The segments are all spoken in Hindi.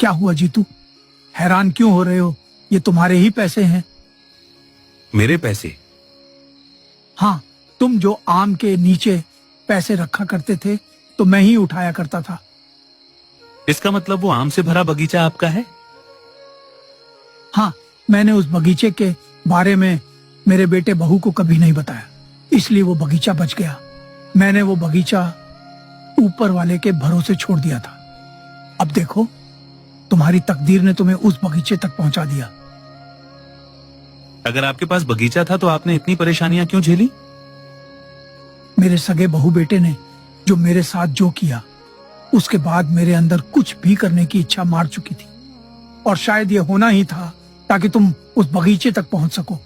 क्या हुआ जीतू, हैरान क्यों हो रहे हो? ये तुम्हारे ही पैसे हैं। मेरे पैसे? हाँ, तुम जो आम के नीचे पैसे रखा करते थे तो मैं ही उठाया करता था। इसका मतलब वो आम से भरा बगीचा आपका है? हाँ, मैंने उस बगीचे के बारे में मेरे बेटे बहू को कभी नहीं बताया, इसलिए वो बगीचा बच गया। मैंने वो बगीचा ऊपर वाले के भरोसे छोड़ दिया था। अब देखो, तुम्हारी तकदीर ने तुम्हें उस बगीचे तक पहुंचा दिया। अगर आपके पास बगीचा था तो आपने इतनी परेशानियां क्यों झेली? मेरे सगे बहू बेटे ने जो मेरे साथ जो किया, उसके बाद मेरे अंदर कुछ भी करने की इच्छा मार चुकी थी। और शायद ये होना ही था ताकि तुम उस बगीचे तक पहुंच सको।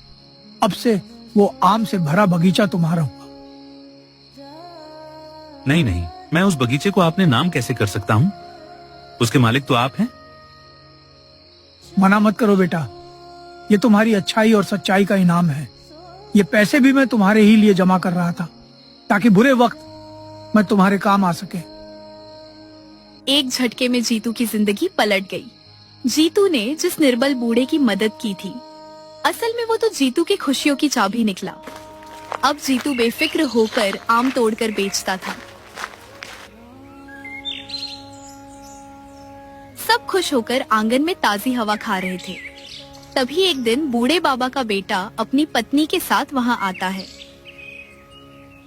अब से वो आम से भरा बगीचा तुम्हारा हुआ। नहीं नहीं, मैं उस बगीचे को आपने नाम कैसे कर सकता हूँ? उसके मालिक तो आप हैं। मना मत करो बेटा, ये तुम्हारी अच्छाई और सच्चाई का इनाम है। ये पैसे भी मैं तुम्हारे ही लिए जमा कर रहा था ताकि बुरे वक्त मैं तुम्हारे काम आ सके। एक झटके में जीतू की जिंदगी पलट गई। जीतू ने जिस निर्बल बूढ़े की मदद की थी, असल में वो तो जीतू की खुशियों की चाबी निकला। अब जीतू बेफिक्र होकर आम तोड़कर बेचता था। सब खुश होकर आंगन में ताजी हवा खा रहे थे। तभी एक दिन बूढ़े बाबा का बेटा अपनी पत्नी के साथ वहाँ आता है।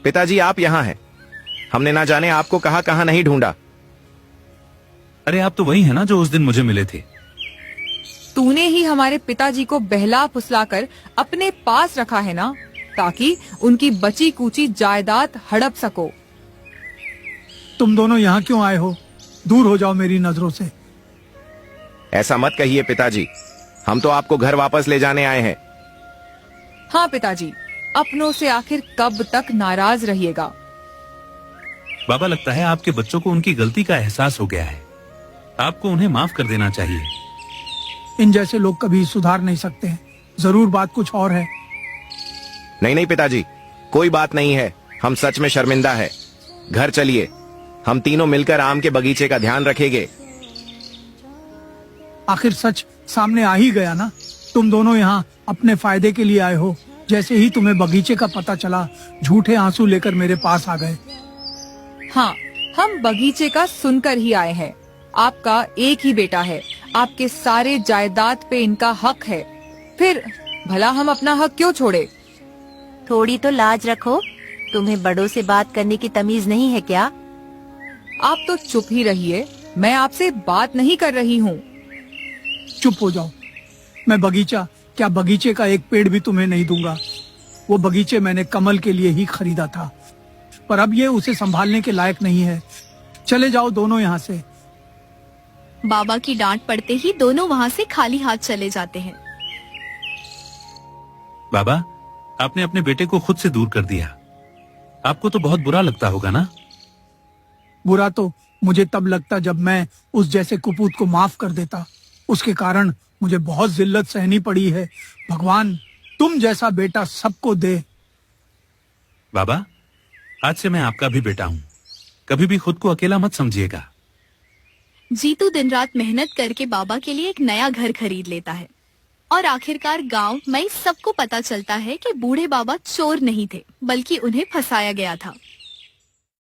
पिताजी, आप यहाँ हैं। हमने ना जाने आपको कहाँ कहाँ नहीं ढूंढा। अरे आप तो वही है ना जो उस दिन मुझे मिले थे। तूने ही हमारे पिताजी को बहला फुसलाकर अपने पास रखा है ना, ताकि उनकी बची कुची जायदाद हड़प सको। तुम दोनों यहाँ क्यों आए हो? दूर हो जाओ मेरी नजरों से। ऐसा मत कहिए पिताजी, हम तो आपको घर वापस ले जाने आए हैं। हाँ पिताजी, अपनों से आखिर कब तक नाराज रहिएगा? बाबा, लगता है आपके बच्चों को उनकी गलती का एहसास हो गया है। आपको उन्हें माफ कर देना चाहिए। इन जैसे लोग कभी सुधार नहीं सकते हैं। जरूर बात कुछ और है। नहीं नहीं पिताजी, कोई बात नहीं है। हम सच में शर्मिंदा है। घर चलिए, हम तीनों मिलकर आम के बगीचे का ध्यान रखेंगे। आखिर सच सामने आ ही गया ना। तुम दोनों यहाँ अपने फायदे के लिए आए हो। जैसे ही तुम्हें बगीचे का पता चला, झूठे आंसू लेकर मेरे पास आ गए। हाँ, हम बगीचे का सुनकर ही आए हैं। आपका एक ही बेटा है, आपके सारे जायदाद पे इनका हक है। फिर भला हम अपना हक क्यों छोड़े? थोड़ी तो लाज रखो। तुम्हें बड़ों से बात करने की तमीज नहीं है क्या? आप तो चुप ही रहिए, मैं आपसे बात नहीं कर रही हूँ। चुप हो जाओ। मैं बगीचा क्या, बगीचे का एक पेड़ भी तुम्हें नहीं दूंगा। वो बगीचे मैंने कमल के लिए ही खरीदा था, पर अब ये उसे संभालने के लायक नहीं है। चले जाओ दोनों यहाँ से। बाबा की डांट पड़ते ही दोनों वहाँ से खाली हाथ चले जाते हैं। बाबा, आपने अपने बेटे को खुद से दूर कर दिया। आपको तो बहुत बुरा लगता होगा ना? बुरा तो मुझे तब लगता जब मैं उस जैसे कुपूत को माफ कर देता। उसके कारण मुझे बहुत जिल्लत सहनी पड़ी है। भगवान तुम जैसा बेटा सबको दे। बाबा, आज से मैं आपका भी बेटा हूँ। कभी भी खुद को अकेला मत समझिएगा। जीतू दिन रात मेहनत करके बाबा के लिए एक नया घर खरीद लेता है और आखिरकार गांव में सबको पता चलता है कि बूढ़े बाबा चोर नहीं थे, बल्कि उन्हें फंसाया गया था।